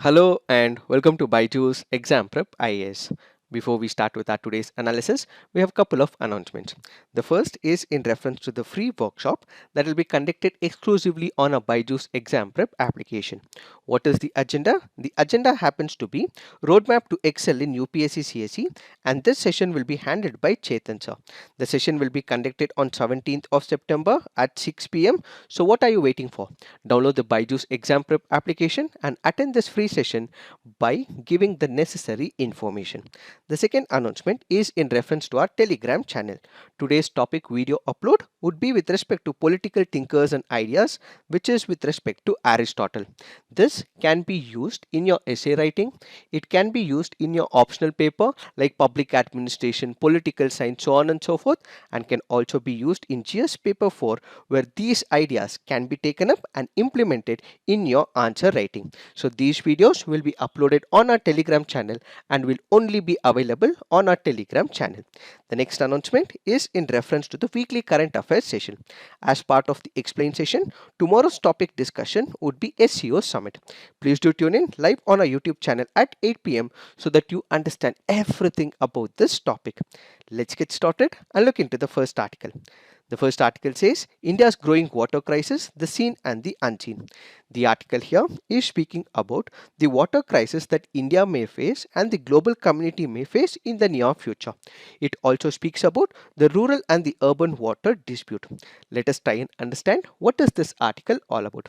Hello and welcome to Byjus Exam Prep IAS. Before we start with our today's analysis, we have a couple of announcements. The first is in reference to the free workshop that will be conducted exclusively on a Byjus Exam Prep application. What is the agenda? The agenda happens to be Roadmap to Excel in UPSC CSE, and this session will be handled by Chetan sir. The session will be conducted on 17th of September at 6 p.m. So what are you waiting for? Download the Byjus Exam Prep application and attend this free session by giving the necessary information. The second announcement is in reference to our Telegram channel. Today's topic video upload would be with respect to political thinkers and ideas, which is with respect to Aristotle. This can be used in your essay writing. It can be used in your optional paper like public administration, political science, so on and so forth, and can also be used in GS paper 4 where these ideas can be taken up and implemented in your answer writing. So these videos will be uploaded on our Telegram channel and will only be available on our Telegram channel. The next announcement is in reference to the weekly current affairs session. As part of the explain session, tomorrow's topic discussion would be SEO Summit. Please do tune in live on our YouTube channel at 8 p.m. so that you understand everything about this topic. Let's get started and look into the first article. The first article says India's growing water crisis, the seen and the unseen. The article here is speaking about the water crisis that India may face and the global community may face in the near future. It also speaks about the rural and the urban water dispute. Let us try and understand what is this article all about.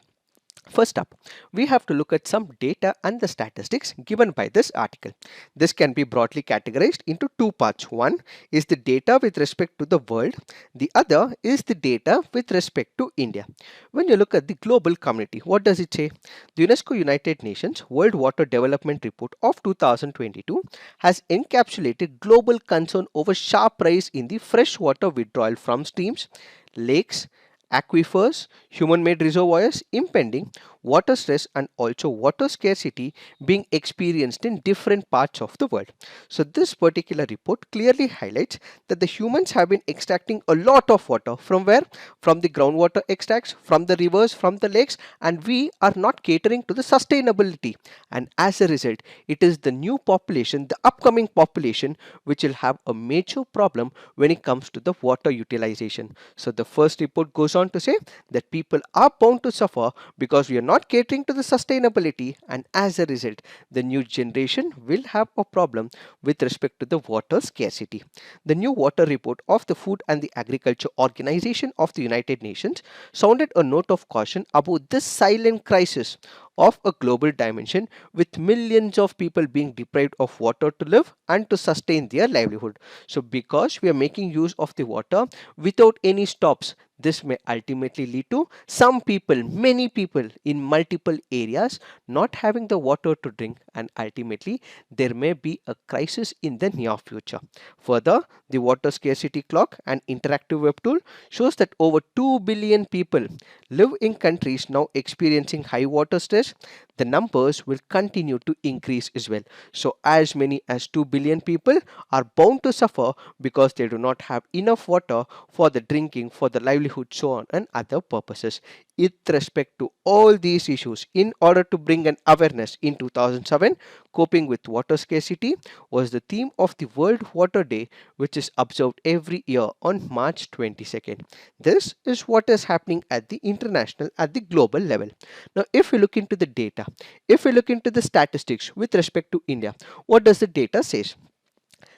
First up, we have to look at some data and the statistics given by this article. This can be broadly categorized into two parts. One is the data with respect to the world. The other is the data with respect to India. When you look at the global community, what does it say? The UNESCO United Nations World Water Development Report of 2022 has encapsulated global concern over sharp rise in the freshwater withdrawal from streams, lakes, aquifers, human-made reservoirs, impending water stress and also water scarcity being experienced in different parts of the world. So this particular report clearly highlights that the humans have been extracting a lot of water from where? From the groundwater extracts, from the rivers, from the lakes, and we are not catering to the sustainability. And as a result, it is the new population, the upcoming population, which will have a major problem when it comes to the water utilization. So the first report goes on to say that people are bound to suffer because we are not catering to the sustainability, and as a result the new generation will have a problem with respect to the water scarcity. The new water report of the Food and the Agriculture Organization of the United Nations sounded a note of caution about this silent crisis of a global dimension, with millions of people being deprived of water to live and to sustain their livelihood. So because we are making use of the water without any stops, this may ultimately lead to some people, many people in multiple areas not having the water to drink, and ultimately there may be a crisis in the near future. Further, the water scarcity clock, an interactive web tool, shows that over 2 billion people live in countries now experiencing high water stress. The numbers will continue to increase as well. So as many as 2 billion people are bound to suffer because they do not have enough water for the drinking, for the livelihood, so on and other purposes. With respect to all these issues, in order to bring an awareness in 2007, coping with water scarcity was the theme of the World Water Day, which is observed every year on March 22nd. This is what is happening at the international, at the global level. Now, if we look into the data, if we look into the statistics with respect to India, what does the data say?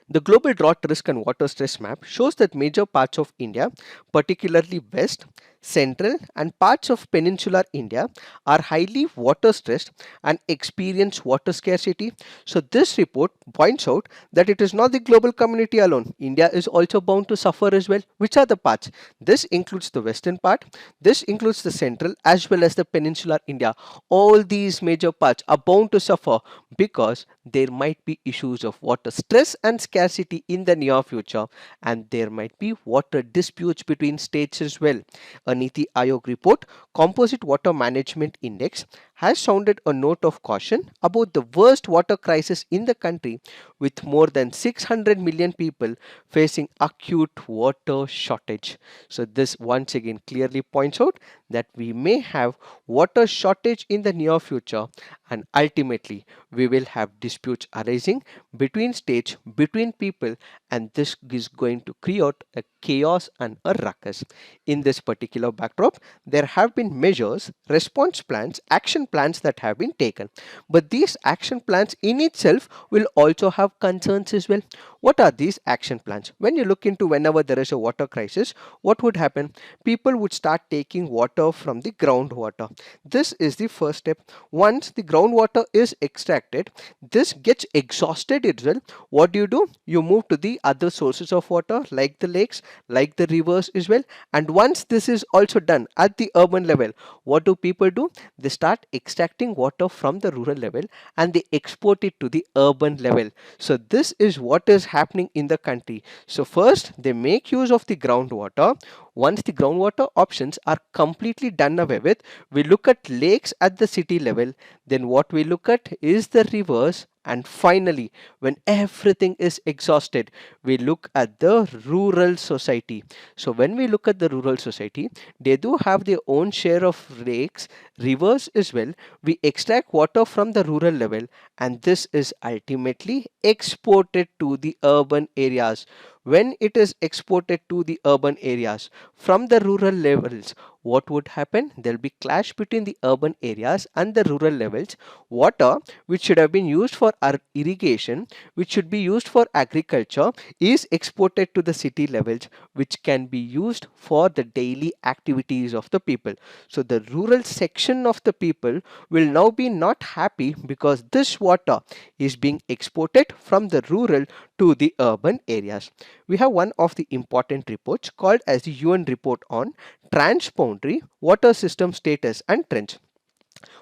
The global drought risk and water stress map shows that major parts of India, particularly west, central and parts of peninsular India, are highly water stressed and experience water scarcity. So this report points out that it is not the global community alone. India is also bound to suffer as well. Which are the parts? This includes the western part, this includes the central as well as the peninsular India. All these major parts are bound to suffer because there might be issues of water stress and scarcity in the near future, and there might be water disputes between states as well. A Niti Aayog report, Composite Water Management Index, has sounded a note of caution about the worst water crisis in the country, with more than 600 million people facing acute water shortage. So this once again clearly points out that we may have water shortage in the near future, and ultimately we will have disputes arising between states, between people, and this is going to create a chaos and a ruckus. In this particular backdrop, there have been measures, response plans, action plans that have been taken. But these action plans in itself will also have concerns as well. What are these action plans? When you look into whenever there is a water crisis, what would happen? People would start taking water from the groundwater. This is the first step. Once the groundwater is extracted, this gets exhausted as well. What do? You move to the other sources of water like the lakes, like the rivers as well. And once this is also done at the urban level, what do people do? They start extracting water from the rural level and they export it to the urban level. So this is what is happening in the country. So first they make use of the groundwater. Once the groundwater options are completely done away with, we look at lakes at the city level. Then what we look at is the rivers, and finally when everything is exhausted, we look at the rural society. So when we look at the rural society, they do have their own share of lakes, rivers as well. We extract water from the rural level, and this is ultimately exported to the urban areas. When it is exported to the urban areas from the rural levels, what would happen? There will be clash between the urban areas and the rural levels. Water which should have been used for our irrigation, which should be used for agriculture, is exported to the city levels, which can be used for the daily activities of the people. So the rural section of the people will now be not happy because this water is being exported from the rural to the urban areas. We have one of the important reports called as the UN report on transboundary water system status and trends.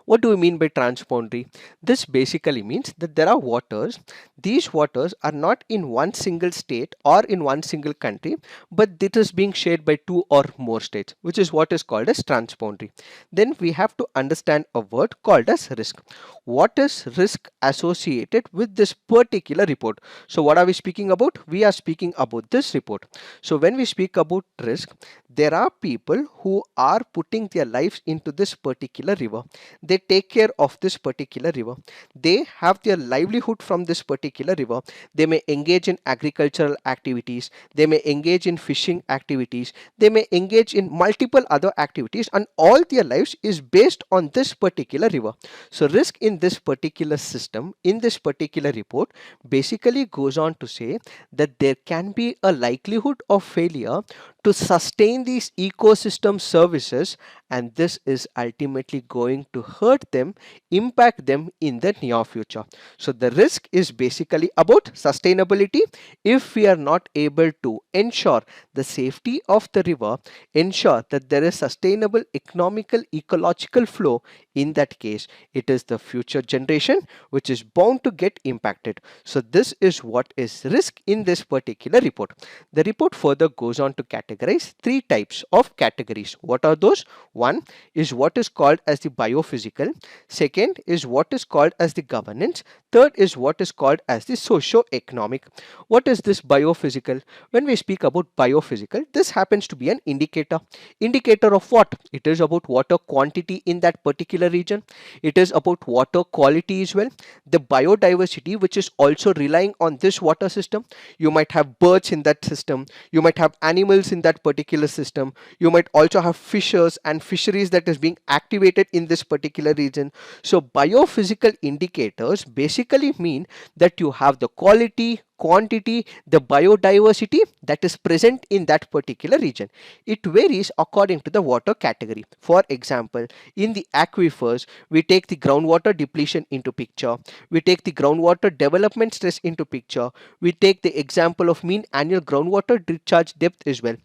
What do we mean by transboundary? This basically means that there are waters. These waters are not in one single state or in one single country, but it is being shared by two or more states, which is what is called as transboundary. Then we have to understand a word called as risk. What is risk associated with this particular report? So what are we speaking about? We are speaking about this report. So when we speak about risk, there are people who are putting their lives into this particular river. They take care of this particular river. They have their livelihood from this particular river. They may engage in agricultural activities. They may engage in fishing activities. They may engage in multiple other activities, and all their lives is based on this particular river. So risk in this particular system, in this particular report, basically goes on to say that there can be a likelihood of failure to sustain these ecosystem services, and this is ultimately going to hurt them, impact them in the near future. So the risk is basically about sustainability. If we are not able to ensure the safety of the river, ensure that there is sustainable economical ecological flow, in that case it is the future generation which is bound to get impacted. So this is what is risk in this particular report. The report further goes on to categorize three types of categories. What are those? One is what is called as the biophysical. Second is what is called as the governance. Third is what is called as the socio-economic. What is this biophysical? When we speak about biophysical, this happens to be an indicator. Indicator of what? It is about water quantity in that particular region. It is about water quality as well. The biodiversity which is also relying on this water system. You might have birds in that system. You might have animals in that particular system. You might also have fishers and fisheries that is being activated in this particular region. So biophysical indicators basically mean that you have the quality, quantity, the biodiversity that is present in that particular region. It varies according to the water category. For example, in the aquifers, we take the groundwater depletion into picture. We take the groundwater development stress into picture. We take the example of mean annual groundwater discharge depth as well.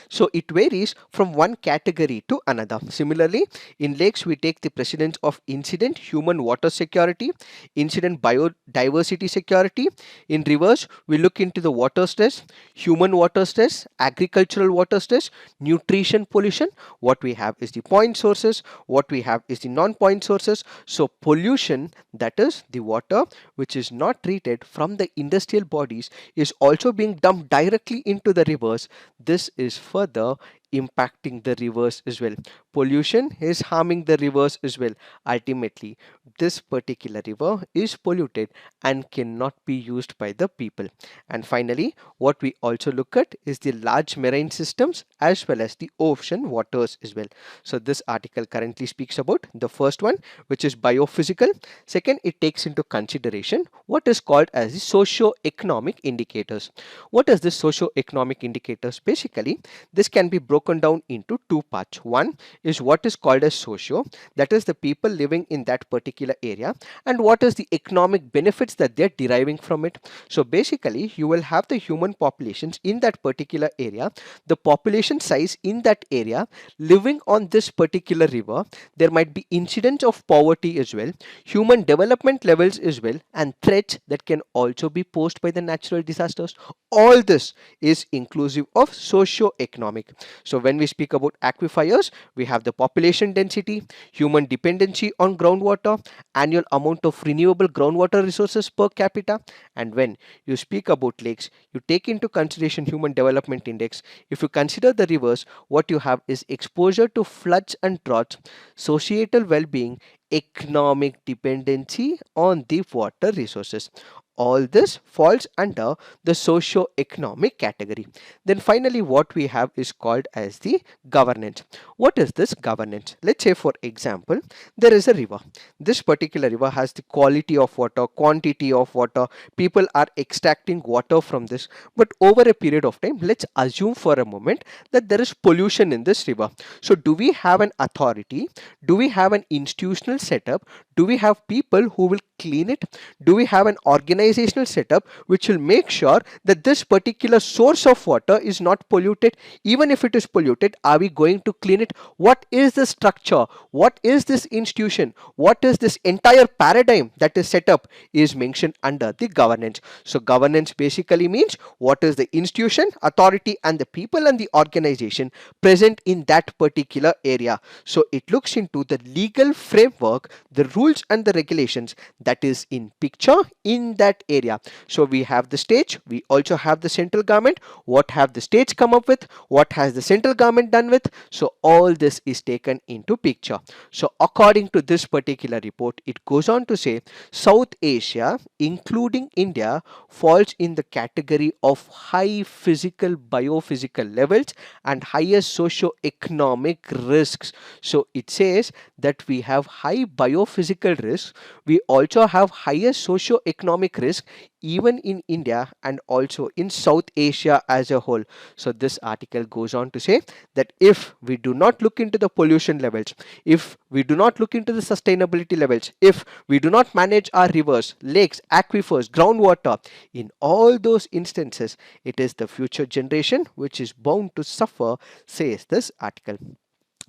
So it varies from one category to another. Similarly, in lakes, we take the precedence of incident human water security, incident biodiversity security. In rivers, we look into the water stress, human water stress, agricultural water stress, nutrition pollution. What we have is the point sources, what we have is the non-point sources. So pollution, that is the water which is not treated from the industrial bodies, is also being dumped directly into the rivers. This is further impacting the rivers as well. Pollution is harming the rivers as well. Ultimately, this particular river is polluted and cannot be used by the people. And finally, what we also look at is the large marine systems as well as the ocean waters as well. So this article currently speaks about the first one, which is biophysical. Second, it takes into consideration what is called as the socio-economic indicators. What is this socio-economic indicators? Basically, this can be broken down into two parts. One is what is called as socio, that is the people living in that particular area, and what is the economic benefits that they're deriving from it. So basically, you will have the human populations in that particular area, the population size in that area living on this particular river. There might be incidents of poverty as well, human development levels as well, and threats that can also be posed by the natural disasters. All this is inclusive of socio-economic. So when we speak about aquifers, we have the population density, human dependency on groundwater, annual amount of renewable groundwater resources per capita. And when you speak about lakes, you take into consideration human development index. If you consider the rivers, what you have is exposure to floods and droughts, societal well-being, economic dependency on the water resources. All this falls under the socio-economic category. Then finally, what we have is called as the governance. What is this governance? Let's say, for example, there is a river. This particular river has the quality of water, quantity of water. People are extracting water from this. But over a period of time, let's assume for a moment that there is pollution in this river. So do we have an authority? Do we have an institutional setup? Do we have people who will clean it? Do we have an organizational setup which will make sure that this particular source of water is not polluted? Even if it is polluted, are we going to clean it? What is the structure? What is this institution? What is this entire paradigm that is set up is mentioned under the governance. So governance basically means what is the institution, authority, and the people and the organization present in that particular area. So it looks into the legal framework, the rules and the regulations that is in picture in that area. So we have the stage, we also have the central government. What have the states come up with? What has the central government done with? So all this is taken into picture. So according to this particular report, it goes on to say South Asia, including India, falls in the category of high physical biophysical levels and higher socio-economic risks. So it says that we have high biophysical risks, we also have higher socio-economic risk even in India and also in South Asia as a whole. So this article goes on to say that if we do not look into the pollution levels, if we do not look into the sustainability levels, if we do not manage our rivers, lakes, aquifers, groundwater, in all those instances, it is the future generation which is bound to suffer, says this article.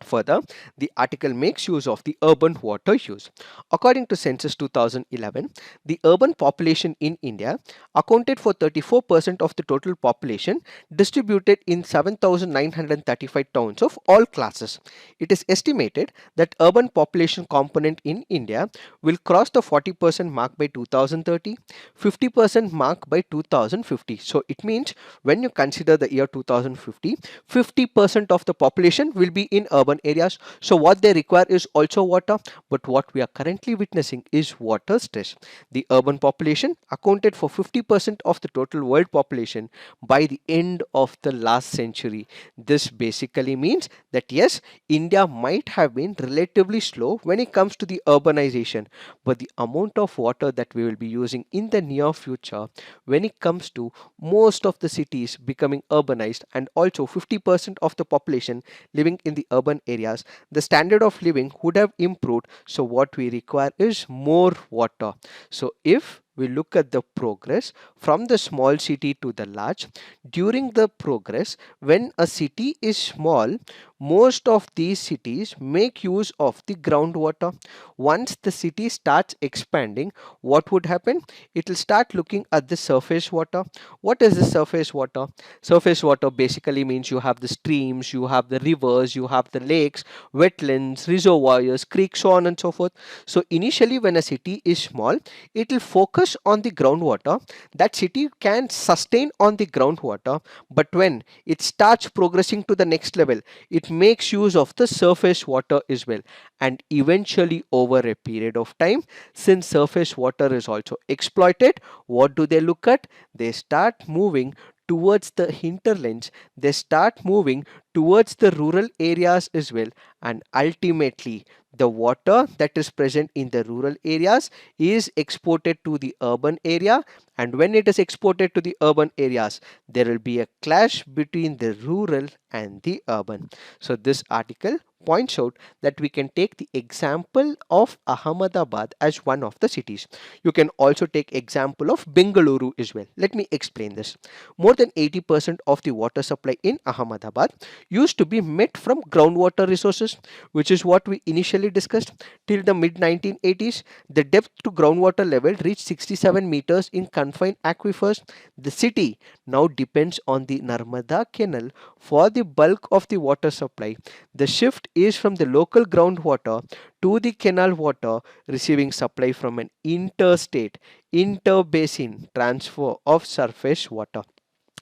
Further, the article makes use of the urban water use. According to Census 2011, the urban population in India accounted for 34% of the total population distributed in 7,935 towns of all classes. It is estimated that urban population component in India will cross the 40% mark by 2030, 50% mark by 2050. So it means when you consider the year 2050, 50% of the population will be in urban areas. So what they require is also water, but what we are currently witnessing is water stress. The urban population accounted for 50% of the total world population by the end of the last century. This basically means that yes, India might have been relatively slow when it comes to the urbanization, but the amount of water that we will be using in the near future, when it comes to most of the cities becoming urbanized and also 50% of the population living in the urban areas, the standard of living would have improved. So what we require is more water. So if we look at the progress from the small city to the large. During the progress, when a city is small, most of these cities make use of the groundwater. Once the city starts expanding, what would happen? It will start looking at the surface water. What is the surface water? Surface water basically means you have the streams, you have the rivers, you have the lakes, wetlands, reservoirs, creeks, so on and so forth. So initially when a city is small, it will focus on the groundwater. That city can sustain on the groundwater, but when it starts progressing to the next level, it makes use of the surface water as well. And eventually over a period of time, since surface water is also exploited, what do they look at? They start moving towards the hinterlands, they start moving towards the rural areas as well, and ultimately the water that is present in the rural areas is exported to the urban area, and when it is exported to the urban areas, there will be a clash between the rural and the urban. So this article points out that we can take the example of Ahmedabad as one of the cities. You can also take example of Bengaluru as well. Let me explain this. More than 80% of the water supply in Ahmedabad used to be met from groundwater resources, which is what we initially discussed. Till the mid 1980s, the depth to groundwater level reached 67 meters in confined aquifers. The city now depends on the Narmada Canal for the bulk of the water supply. The shift is from the local groundwater to the canal water, receiving supply from an interstate, interbasin transfer of surface water.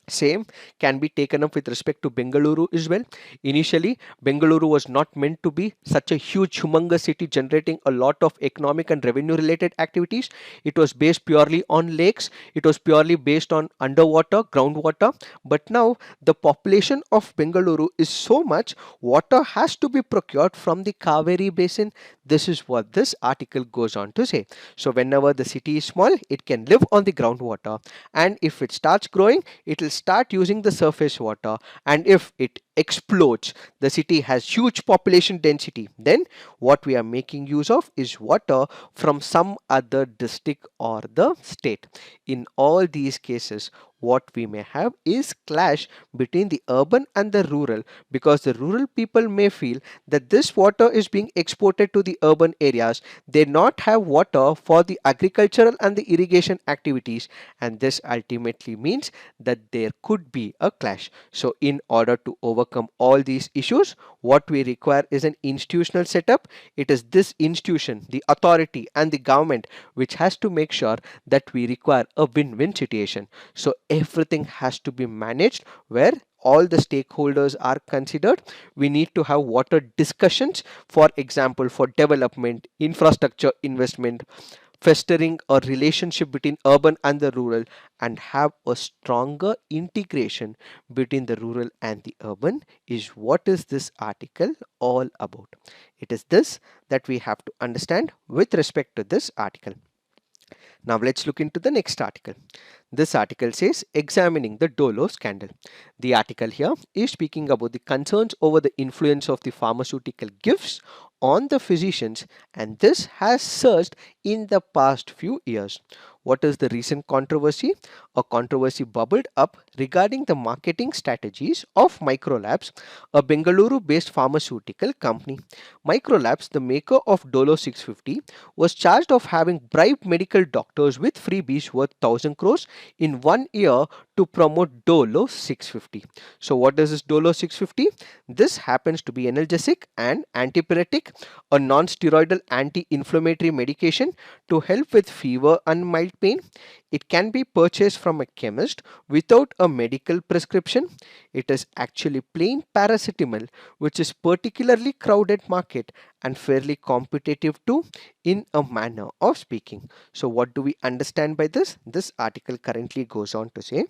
Same can be taken up with respect to Bengaluru as well. Initially, Bengaluru was not meant to be such a huge, humongous city generating a lot of economic and revenue related activities. It was based purely on lakes, it was purely based on underwater, groundwater. But now, the population of Bengaluru is so much, water has to be procured from the Kaveri basin. This is what this article goes on to say. So, whenever the city is small, it can live on the groundwater, and if it starts growing, it will start using the surface water, and if it explodes, the city has huge population density, then what we are making use of is water from some other district or the state. In all these cases, what we may have is clash between the urban and the rural, because the rural people may feel that this water is being exported to the urban areas. They not have water for the agricultural and the irrigation activities, and this ultimately means that there could be a clash. So in order to overcome all these issues, what we require is an institutional setup. It is this institution, the authority and the government, which has to make sure that we require a win-win situation. So everything has to be managed where all the stakeholders are considered. We need to have water discussions, for example, for development, infrastructure investment, fostering a relationship between urban and the rural, and have a stronger integration between the rural and the urban is what is this article all about. It is this that we have to understand with respect to this article. Now let's look into the next article. This article says examining the Dolo scandal. The article here is speaking about the concerns over the influence of the pharmaceutical gifts on the physicians, and this has surged in the past few years. What is the recent controversy? A controversy bubbled up regarding the marketing strategies of Microlabs, a Bengaluru based pharmaceutical company. Microlabs, the maker of Dolo 650, was charged of having bribed medical doctors with freebies worth 1000 crores in 1 year to promote Dolo 650. So what is this Dolo 650? This happens to be analgesic and antipyretic, a non-steroidal anti-inflammatory medication to help with fever and mild pain. It can be purchased from a chemist without a medical prescription. It is actually plain paracetamol, which is particularly crowded market and fairly competitive too, in a manner of speaking. So what do we understand by this? This article currently goes on to say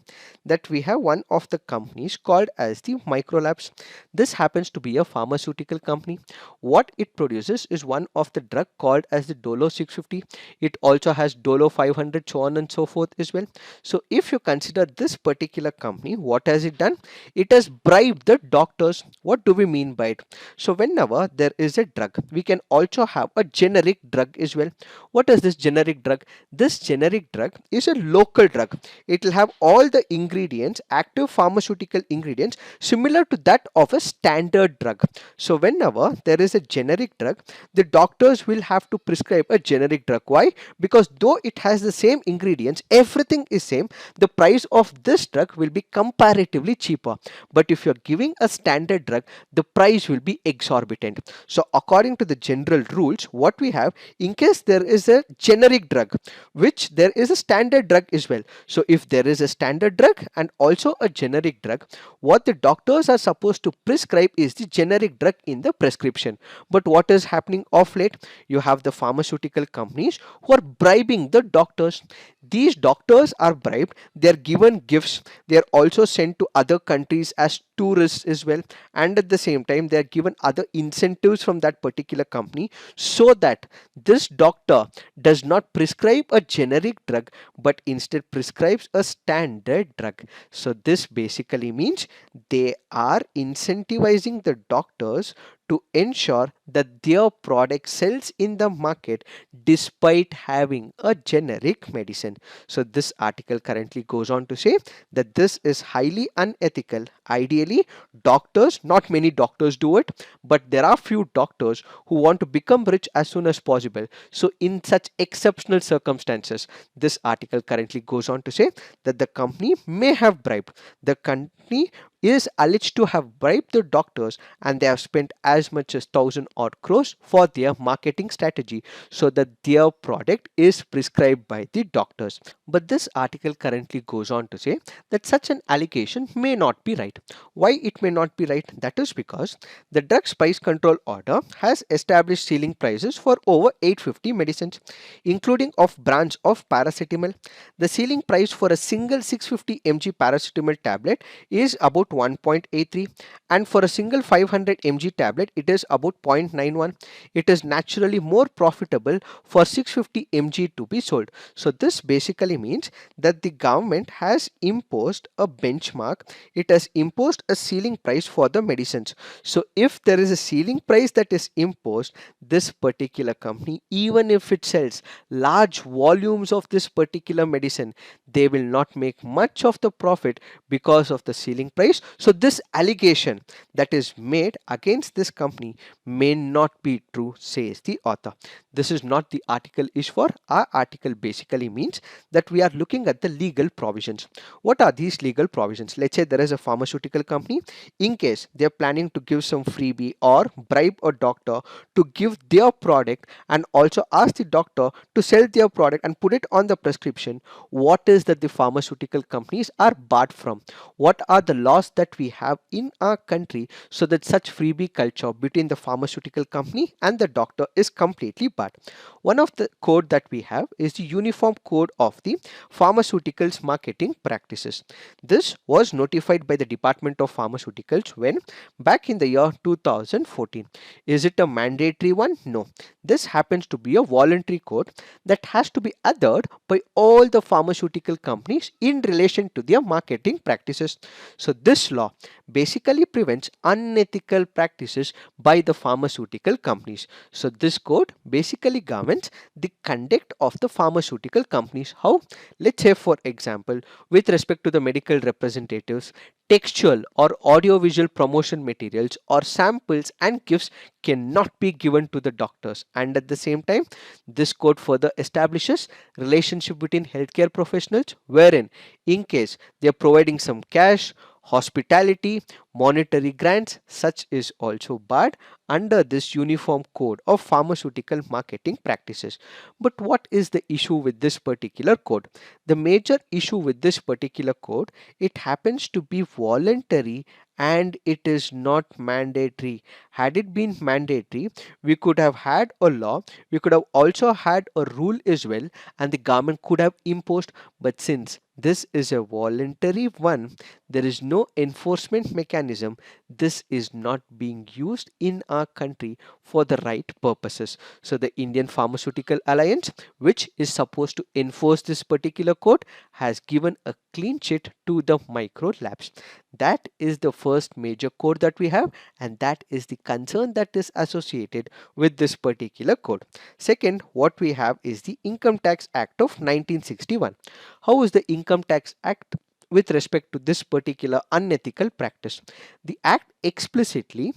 that we have one of the companies called as the Microlabs. This happens to be a pharmaceutical company. What it produces is one of the drug called as the Dolo 650. It also has Dolo 500, so on and so forth as well. So if you consider this particular company, what has it done? It has bribed the doctors. What do we mean by it? So whenever there is a drug, we can also have a generic drug as well. What is this generic drug? This generic drug is a local drug. It will have all the ingredients, active pharmaceutical ingredients, similar to that of a standard drug. So whenever there is a generic drug, the doctors will have to prescribe a generic drug. Why? Because though it has the same ingredients, everything is same, the price of this drug will be comparatively cheaper. But if you're giving a standard drug, the price will be exorbitant. So according to the general rules, what we have, in case there is a generic drug, which there is a standard drug as well. So if there is a standard drug and also a generic drug, what the doctors are supposed to prescribe is the generic drug in the prescription. But what is happening of late? You have the pharmaceutical companies who are bribing the doctors. These doctors are bribed, they are given gifts, they are also sent to other countries as tourists as well, and at the same time they are given other incentives from that particular company, so that this doctor does not prescribe a generic drug but instead prescribes a standard drug. So this basically means they are incentivizing the doctors to ensure that their product sells in the market despite having a generic medicine. So this article currently goes on to say that this is highly unethical. Ideally, doctors, not many doctors do it, but there are few doctors who want to become rich as soon as possible. So in such exceptional circumstances, this article currently goes on to say that the company may have bribed. The company is alleged to have bribed the doctors, and they have spent as much as 1,000 odd crores for their marketing strategy so that their product is prescribed by the doctors. But this article currently goes on to say that such an allegation may not be right. Why it may not be right? That is because the Drugs Price Control Order has established ceiling prices for over 850 medicines, including of brands of paracetamol. The ceiling price for a single 650 mg paracetamol tablet is about 1.83, and for a single 500 mg tablet it is about 0.91. It is naturally more profitable for 650 mg to be sold. So this basically means that the government has imposed a benchmark, it has imposed a ceiling price for the medicines. So if there is a ceiling price that is imposed, this particular company, even if it sells large volumes of this particular medicine, they will not make much of the profit because of the ceiling price. So this allegation that is made against this company may not be true, says the author. This is not the article is for. Our article basically means that we are looking at the legal provisions. What are these legal provisions? Let's say there is a pharmaceutical company. In case they are planning to give some freebie or bribe a doctor to give their product and also ask the doctor to sell their product and put it on the prescription, what is that the pharmaceutical companies are barred from? What are the laws that we have in our country so that such freebie culture between the pharmaceutical company and the doctor is completely barred? One of the code that we have is the Uniform Code of the Pharmaceuticals Marketing Practices. This was notified by the Department of Pharmaceuticals when back in the year 2014. Is it a mandatory one? No. This happens to be a voluntary code that has to be adhered by all the pharmaceutical companies in relation to their marketing practices. So this law basically prevents unethical practices by the pharmaceutical companies. So this code basically governs the conduct of the pharmaceutical companies. How? Let's say for example, with respect to the medical representatives, textual or audiovisual promotion materials or samples and gifts cannot be given to the doctors. And at the same time, this code further establishes relationship between healthcare professionals, wherein in case they are providing some cash, hospitality, monetary grants, such is also barred under this Uniform Code of Pharmaceutical Marketing Practices. But what is the issue with this particular code? The major issue with this particular code, it happens to be voluntary and it is not mandatory. Had it been mandatory, we could have had a law, we could have also had a rule as well, and the government could have imposed. But since this is a voluntary one, there is no enforcement mechanism mechanism, this is not being used in our country for the right purposes. So the Indian Pharmaceutical Alliance, which is supposed to enforce this particular code, has given a clean sheet to the micro labs. That is the first major code that we have, and that is the concern that is associated with this particular code. Second, what we have is the Income Tax Act of 1961. How is the Income Tax Act with respect to this particular unethical practice? The act explicitly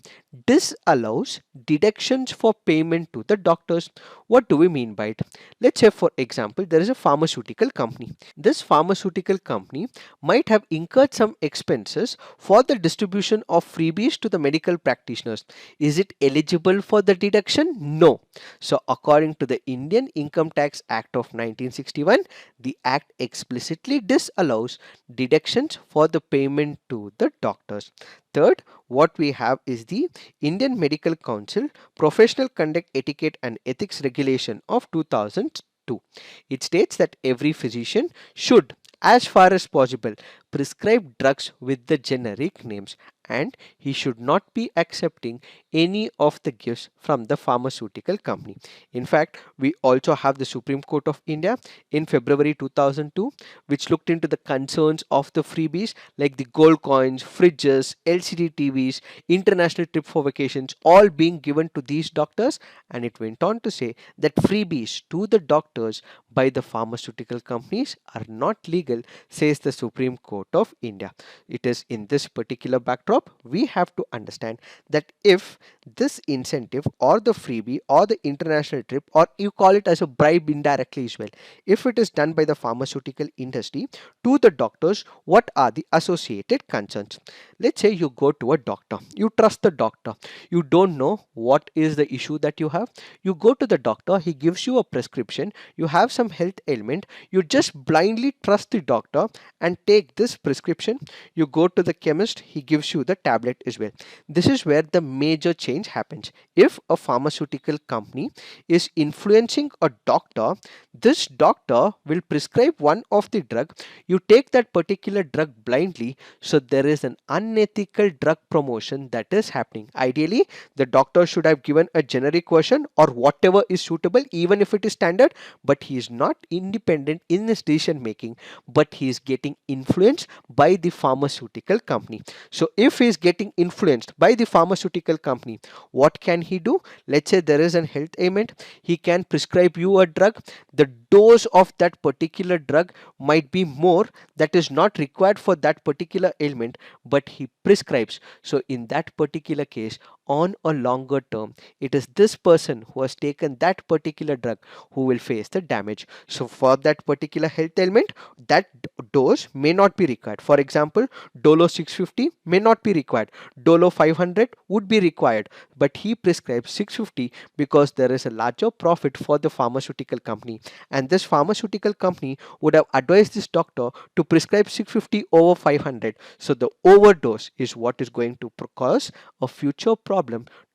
disallows deductions for payment to the doctors. What do we mean by it? Let's say, for example, there is a pharmaceutical company. This pharmaceutical company might have incurred some expenses for the distribution of freebies to the medical practitioners. Is it eligible for the deduction? No. So according to the Indian Income Tax Act of 1961, the act explicitly disallows deductions for the payment to the doctors. Third, what we have is the Indian Medical Council Professional Conduct Etiquette and Ethics Regulation of 2002. It states that every physician should, as far as possible, prescribe drugs with the generic names, and he should not be accepting any of the gifts from the pharmaceutical company. In fact, we also have the Supreme Court of India in February 2002, which looked into the concerns of the freebies like the gold coins, fridges, LCD TVs, international trip for vacations, all being given to these doctors, and it went on to say that freebies to the doctors by the pharmaceutical companies are not legal, says the Supreme Court of India. It is in this particular backdrop we have to understand that if this incentive or the freebie or the international trip, or you call it as a bribe indirectly as well, if it is done by the pharmaceutical industry to the doctors, what are the associated concerns? Let's say you go to a doctor, you trust the doctor, you don't know what is the issue that you have, you go to the doctor, he gives you a prescription, you have some health ailment, you just blindly trust the doctor and take this prescription, you go to the chemist, he gives you the tablet as well. This is where the major change happens. If a pharmaceutical company is influencing a doctor, this doctor will prescribe one of the drug, you take that particular drug blindly, so there is an unethical drug promotion that is happening. Ideally, the doctor should have given a generic version or whatever is suitable, even if it is standard, but he is not independent in his decision making, but he is getting influenced by the pharmaceutical company. So if he is getting influenced by the pharmaceutical company, what can he do? Let's say there is an health ailment, he can prescribe you a drug, the dose of that particular drug might be more, that is not required for that particular ailment, but he prescribes. So in that particular case, on a longer term, it is this person who has taken that particular drug who will face the damage. So for that particular health ailment, that dose may not be required. For example, Dolo 650 may not be required, Dolo 500 would be required, but he prescribes 650 because there is a larger profit for the pharmaceutical company, and this pharmaceutical company would have advised this doctor to prescribe 650 over 500. So the overdose is what is going to cause a future problem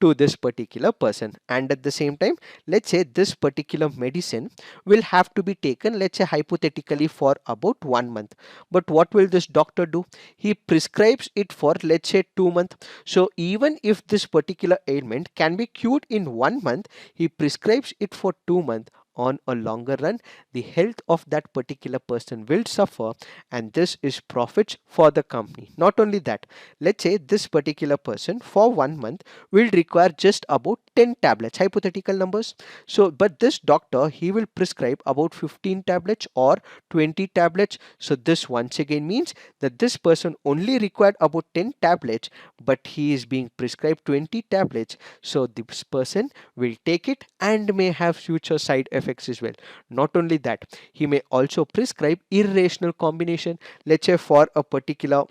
to this particular person. And at the same time, let's say this particular medicine will have to be taken, let's say hypothetically, for about 1 month. But what will this doctor do? He prescribes it for, let's say, 2 months. So even if this particular ailment can be cured in 1 month, he prescribes it for 2 months. On a longer run, the health of that particular person will suffer, and this is profits for the company. Not only that, let's say this particular person for 1 month will require just about 10 tablets, hypothetical numbers. So but this doctor, he will prescribe about 15 tablets or 20 tablets. So this once again means that this person only required about 10 tablets, but he is being prescribed 20 tablets. So this person will take it and may have future side effects as well. Not only that, he may also prescribe irrational combination. Let's say for a particular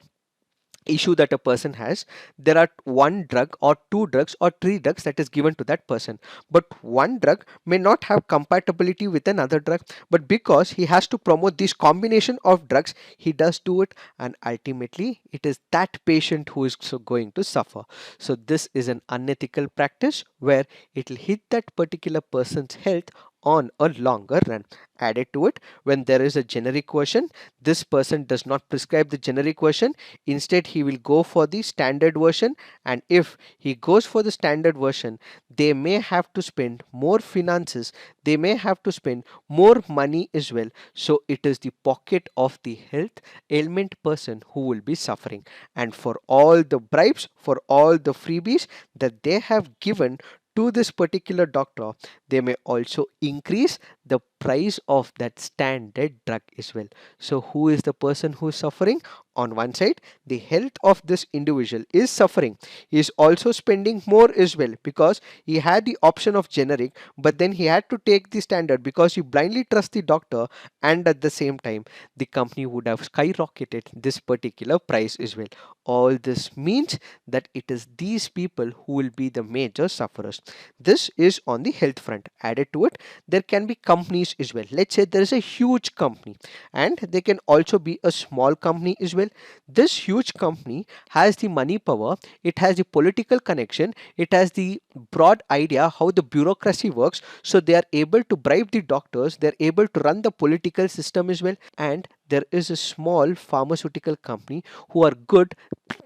issue that a person has, there are one drug or two drugs or three drugs that is given to that person, but one drug may not have compatibility with another drug, but because he has to promote this combination of drugs, he does do it, and ultimately it is that patient who is going to suffer. So this is an unethical practice where it will hit that particular person's health on a longer run. Added to it, when there is a generic version, this person does not prescribe the generic version. Instead, he will go for the standard version, and if he goes for the standard version, they may have to spend more finances, they may have to spend more money as well. So it is the pocket of the health ailment person who will be suffering. And for all the bribes, for all the freebies that they have given to this particular doctor, they may also increase the price of that standard drug as well. So who is the person who is suffering? On one side, the health of this individual is suffering. He is also spending more as well, because he had the option of generic, but then he had to take the standard because he blindly trusts the doctor, and at the same time the company would have skyrocketed this particular price as well. All this means that it is these people who will be the major sufferers. This is on the health front. Added to it, there can be companies as well. Let's say there is a huge company, and there can also be a small company as well. This huge company has the money power, it has the political connection, it has the broad idea how the bureaucracy works, so they are able to bribe the doctors, they're able to run the political system as well. And there is a small pharmaceutical company who are good,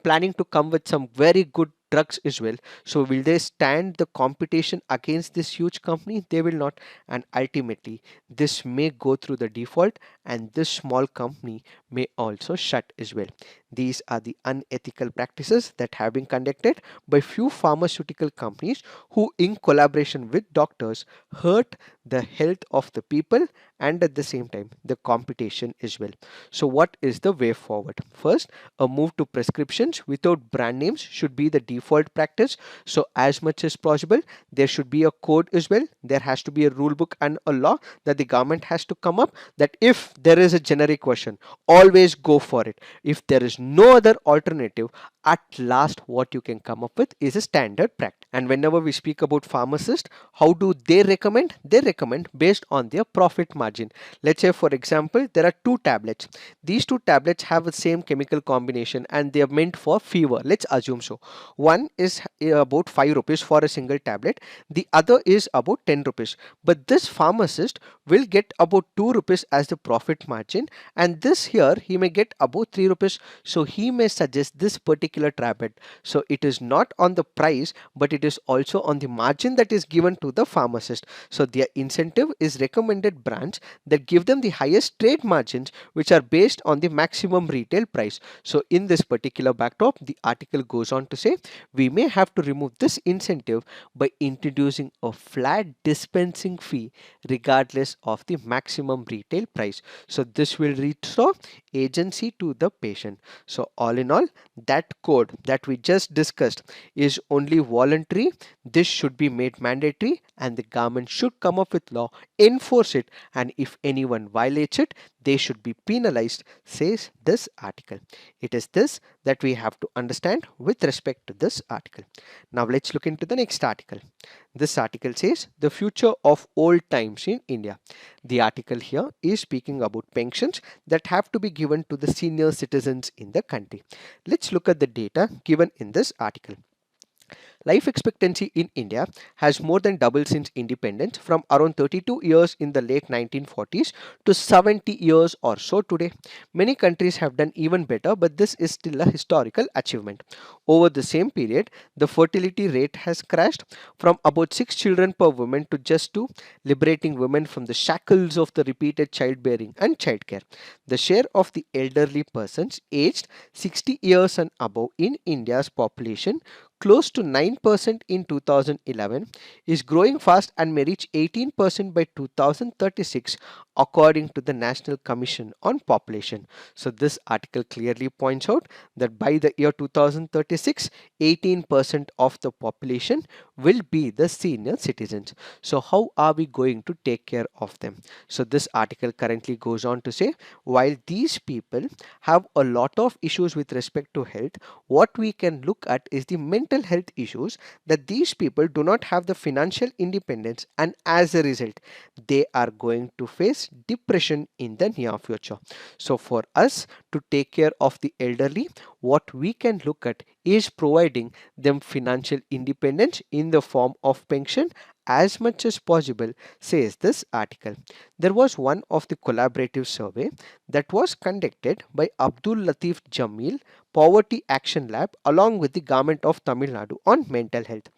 planning to come with some very good drugs as well. So will they stand the competition against this huge company? They will not. And ultimately this may go through the default, and this small company may also shut as well. These are the unethical practices that have been conducted by few pharmaceutical companies who, in collaboration with doctors, hurt the health of the people and at the same time the competition as well. So what is the way forward? First, a move to prescriptions without brand names should be the default practice. So as much as possible, there should be a code as well. There has to be a rule book and a law that the government has to come up, that if there is a generic version, always go for it. If there is no other alternative, at last what you can come up with is a standard practice. And whenever we speak about pharmacists, how do they recommend? They recommend based on their profit margin. Let's say, for example, there are two tablets. These two tablets have the same chemical combination and they are meant for fever. Let's assume so. One is about 5 rupees for a single tablet, the other is about 10 rupees. But this pharmacist will get about 2 rupees as the profit margin, and this here he may get about 3 rupees. So he may suggest this particular tablet. So it is not on the price, but it is also on the margin that is given to the pharmacist. So their incentive is recommended brands that give them the highest trade margins, which are based on the maximum retail price. So in this particular backdrop, the article goes on to say we may have to remove this incentive by introducing a flat dispensing fee regardless of the maximum retail price. So this will restore agency to the patient. So all in all, that code that we just discussed is only voluntary. This should be made mandatory, and the government should come up with law, enforce it, and if anyone violates it, they should be penalized, says this article. It is this that we have to understand with respect to this article. Now let's look into the next article. This article says the future of old times in India. The article here is speaking about pensions that have to be given to the senior citizens in the country. Let's look at the data given in this article. Life expectancy in India has more than doubled since independence, from around 32 years in the late 1940s to 70 years or so today. Many countries have done even better, but this is still a historical achievement. Over the same period, the fertility rate has crashed from about 6 children per woman to just 2, liberating women from the shackles of the repeated childbearing and childcare. The share of the elderly persons aged 60 years and above in India's population, close to 9% in 2011, is growing fast and may reach 18% by 2036, according to the National Commission on Population. So this article clearly points out that by the year 2036, 18% of the population will be the senior citizens. So how are we going to take care of them? So this article currently goes on to say, while these people have a lot of issues with respect to health, what we can look at is the mental health issues, that these people do not have the financial independence, and as a result they are going to face depression in the near future. So for us to take care of the elderly, what we can look at is providing them financial independence in the form of pension, as much as possible, says this article. There was one of the collaborative survey that was conducted by Abdul Latif Jamil Poverty Action Lab along with the Government of Tamil Nadu on mental health.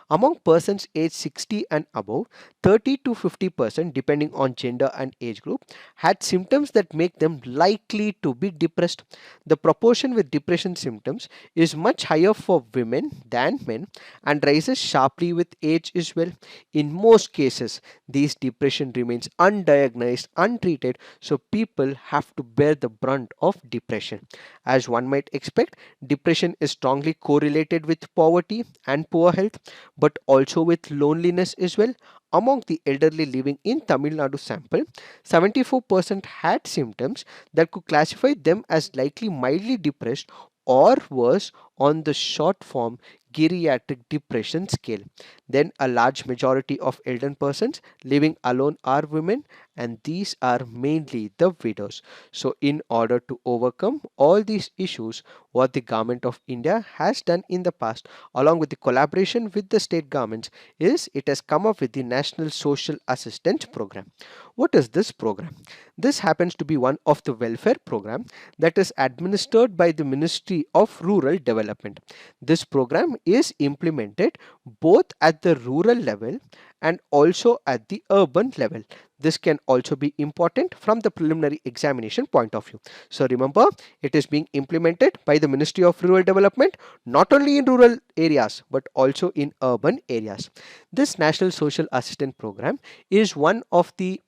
Among persons aged 60 and above, 30 to 50% depending on gender and age group had symptoms that make them likely to be depressed. The proportion with depression symptoms is much higher for women than men and rises sharply with age as well. In most cases, this depression remains undiagnosed, untreated, so people have to bear the brunt of depression. As one might expect, depression is strongly correlated with poverty and poor health, but also with loneliness as well. Among the elderly living in Tamil Nadu sample, 74% had symptoms that could classify them as likely mildly depressed or worse on the short form geriatric depression scale. Then a large majority of elderly persons living alone are women, and these are mainly the widows. So in order to overcome all these issues, what the government of India has done in the past along with the collaboration with the state governments is it has come up with the National Social Assistance Program. What is this program? This happens to be one of the welfare program that is administered by the Ministry of Rural Development. This program is implemented both at the rural level and also at the urban level. This can also be important from the preliminary examination point of view. So remember, it is being implemented by the Ministry of Rural Development not only in rural areas but also in urban areas. This National Social Assistance Program is one of the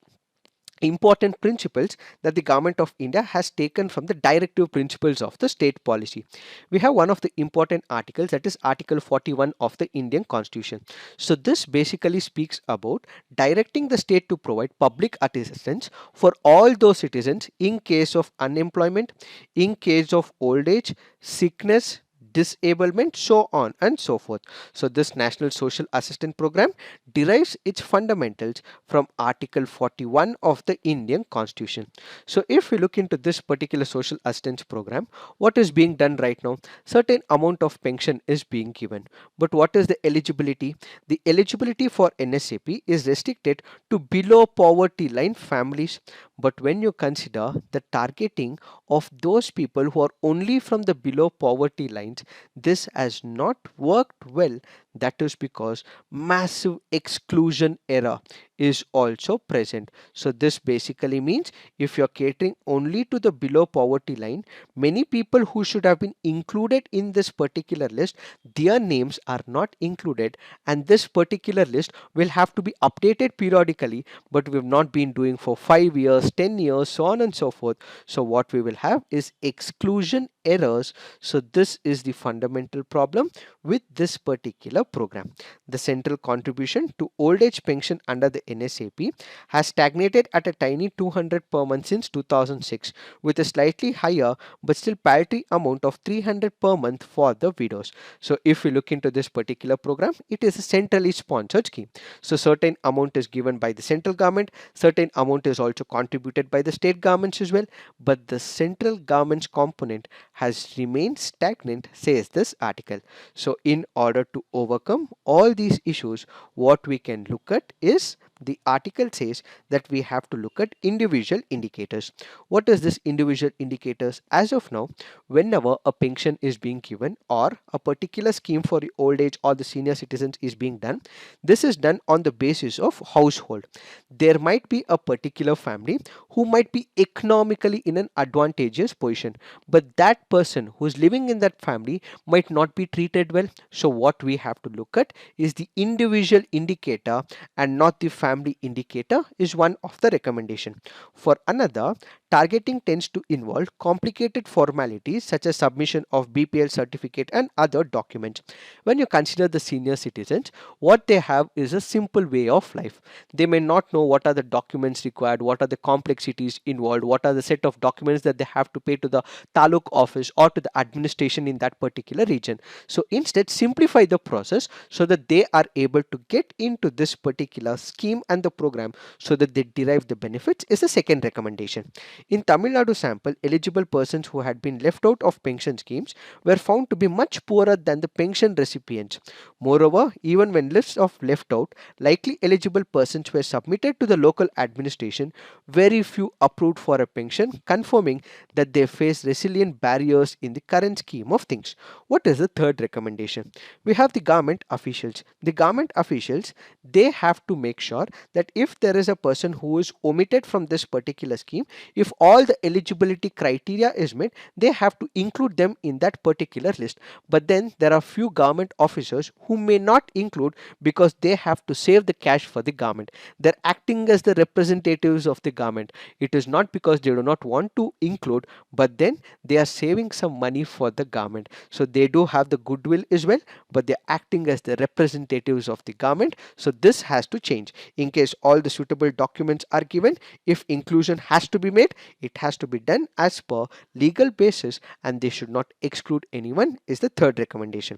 important principles that the government of India has taken from the directive principles of the state policy. We have one of the important articles, that is Article 41 of the Indian Constitution. So this basically speaks about directing the state to provide public assistance for all those citizens in case of unemployment, in case of old age, sickness, disablement, so on and so forth. So this National Social Assistance Program derives its fundamentals from Article 41 of the Indian Constitution. So if we look into this particular social assistance program, what is being done right now? Certain amount of pension is being given. But what is the eligibility? The eligibility for NSAP is restricted to below poverty line families. But when you consider the targeting of those people who are only from the below poverty lines, this has not worked well. That is because massive exclusion error is also present. So this basically means if you're catering only to the below poverty line, many people who should have been included in this particular list, their names are not included, and this particular list will have to be updated periodically, but we've not been doing for 5 years, 10 years, so on and so forth. So what we will have is exclusion errors. So this is the fundamental problem with this particular program. The central contribution to old age pension under the NSAP has stagnated at a tiny 200 per month since 2006, with a slightly higher but still paltry amount of 300 per month for the widows. So if we look into this particular program, it is a centrally sponsored scheme. So certain amount is given by the central government, certain amount is also contributed by the state governments as well, but the central government's component has remained stagnant, says this article. So in order to overcome all these issues, what we can look at is the article says that we have to look at individual indicators. What is this individual indicators? As of now, whenever a pension is being given or a particular scheme for the old age or the senior citizens is being done, this is done on the basis of household. There might be a particular family who might be economically in an advantageous position, but that person who is living in that family might not be treated well. So what we have to look at is the individual indicator and not the family indicator is one of the recommendation. For another, targeting tends to involve complicated formalities such as submission of BPL certificate and other documents. When you consider the senior citizens, what they have is a simple way of life. They may not know what are the documents required, what are the complexities involved, what are the set of documents that they have to pay to the taluk office or to the administration in that particular region. So instead, simplify the process so that they are able to get into this particular scheme and the program so that they derive the benefits is the second recommendation. In Tamil Nadu sample, eligible persons who had been left out of pension schemes were found to be much poorer than the pension recipients. Moreover, even when lists of left out, likely eligible persons were submitted to the local administration, very few approved for a pension, confirming that they face resilient barriers in the current scheme of things. What is the third recommendation? We have the government officials. The government officials, they have to make sure that if there is a person who is omitted from this particular scheme, if all the eligibility criteria is met, they have to include them in that particular list. But then there are few government officers who may not include because they have to save the cash for the government. They're acting as the representatives of the government. It is not because they do not want to include, but then they are saving some money for the government. So they do have the goodwill as well, but they're acting as the representatives of the government. So this has to change. In case all the suitable documents are given, if inclusion has to be made, it has to be done as per legal basis, and they should not exclude anyone is the third recommendation.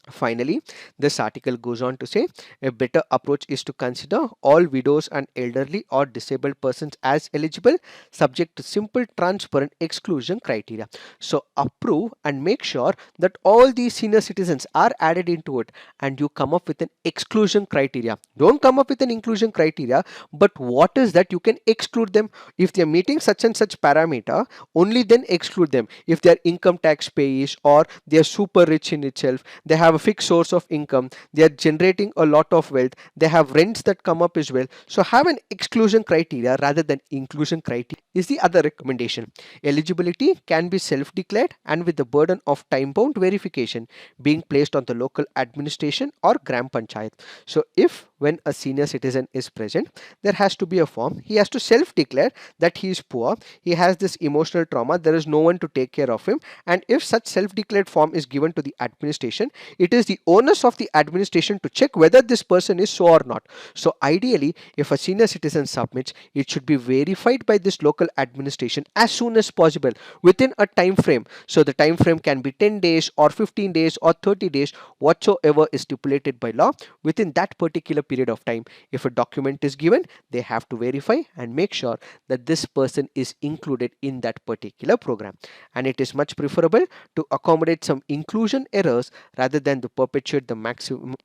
Finally, this article goes on to say a better approach is to consider all widows and elderly or disabled persons as eligible, subject to simple, transparent exclusion criteria. So approve and make sure that all these senior citizens are added into it, and you come up with an exclusion criteria. Don't come up with an inclusion criteria, but what is that you can exclude them. If they are meeting such and such parameter, only then exclude them. If they are income tax payees or they are super rich in itself, they have a fixed source of income, they are generating a lot of wealth, they have rents that come up as well. So have an exclusion criteria rather than inclusion criteria is the other recommendation. Eligibility can be self-declared and with the burden of time-bound verification being placed on the local administration or gram panchayat. So if when a senior citizen is present, there has to be a form. He has to self-declare that he is poor, he has this emotional trauma, there is no one to take care of him, and if such self-declared form is given to the administration, it is the onus of the administration to check whether this person is so or not. So ideally, if a senior citizen submits, it should be verified by this local administration as soon as possible within a time frame. So the time frame can be 10 days or 15 days or 30 days, whatsoever is stipulated by law. Within that particular period of time, if a document is given, they have to verify and make sure that this person is included in that particular program. And it is much preferable to accommodate some inclusion errors rather than to perpetuate the maximum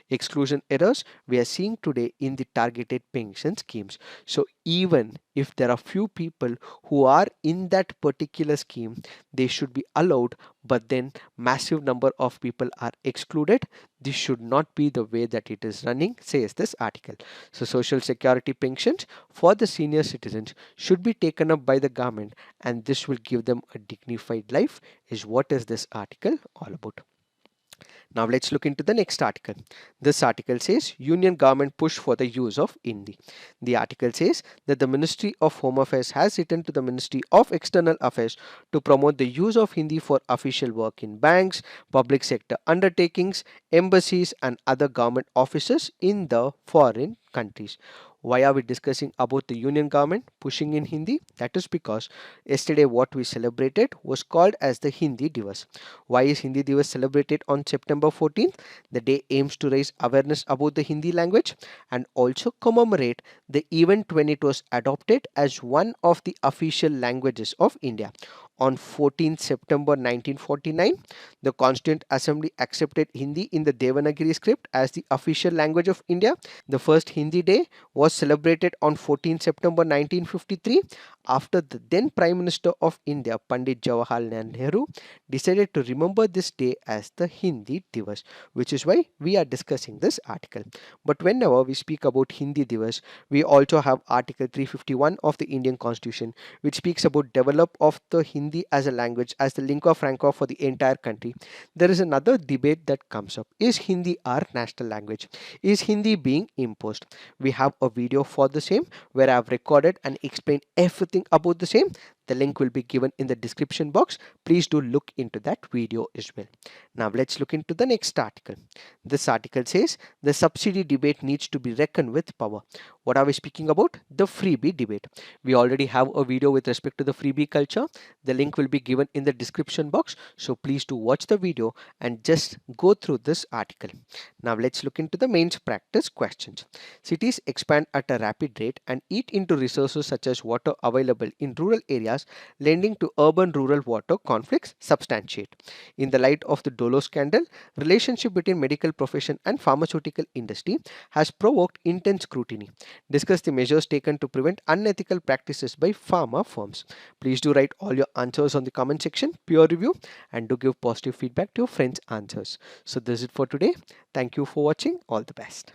exclusion errors we are seeing today in the targeted pension schemes. So even if there are few people who are in that particular scheme, they should be allowed, but then massive number of people are excluded. This should not be the way that it is running, says this article. So social security pensions for the senior citizens should be taken up by the government, and this will give them a dignified life, is what is this article all about. Now let's look into the next article. This article says Union government push for the use of Hindi. The article says that the Ministry of Home Affairs has written to the Ministry of External Affairs to promote the use of Hindi for official work in banks, public sector undertakings, embassies and other government offices in the foreign countries. Why are we discussing about the union government pushing in Hindi? That is because yesterday what we celebrated was called as the Hindi Divas. Why is Hindi Divas celebrated on September 14th? The day aims to raise awareness about the Hindi language and also commemorate the event when it was adopted as one of the official languages of India. On 14th September 1949, the Constituent Assembly accepted Hindi in the Devanagari script as the official language of India. The first Hindi Day was celebrated on 14th September 1953 after the then Prime Minister of India, Pandit Jawaharlal Nehru, decided to remember this day as the Hindi Divas, which is why we are discussing this article. But whenever we speak about Hindi Divas, we also have Article 351 of the Indian Constitution, which speaks about develop of the Hindi as a language as the lingua franca for the entire country. There is another debate that comes up. Is Hindi our national language? Is Hindi being imposed? We have a video for the same where I have recorded and explained everything about the same. The link will be given in the description box. Please do look into that video as well. Now let's look into the next article. This article says the subsidy debate needs to be reckoned with power. What are we speaking about? The freebie debate. We already have a video with respect to the freebie culture. The link will be given in the description box. So please do watch the video and just go through this article. Now let's look into the mains practice questions. Cities expand at a rapid rate and eat into resources such as water available in rural areas, lending to urban-rural water conflicts substantiate. In the light of the Dolo scandal, relationship between medical profession and pharmaceutical industry has provoked intense scrutiny. Discuss the measures taken to prevent unethical practices by pharma firms. Please do write all your answers on the comment section, peer review, and do give positive feedback to your friends' answers. So this is it for today. Thank you for watching. All the best.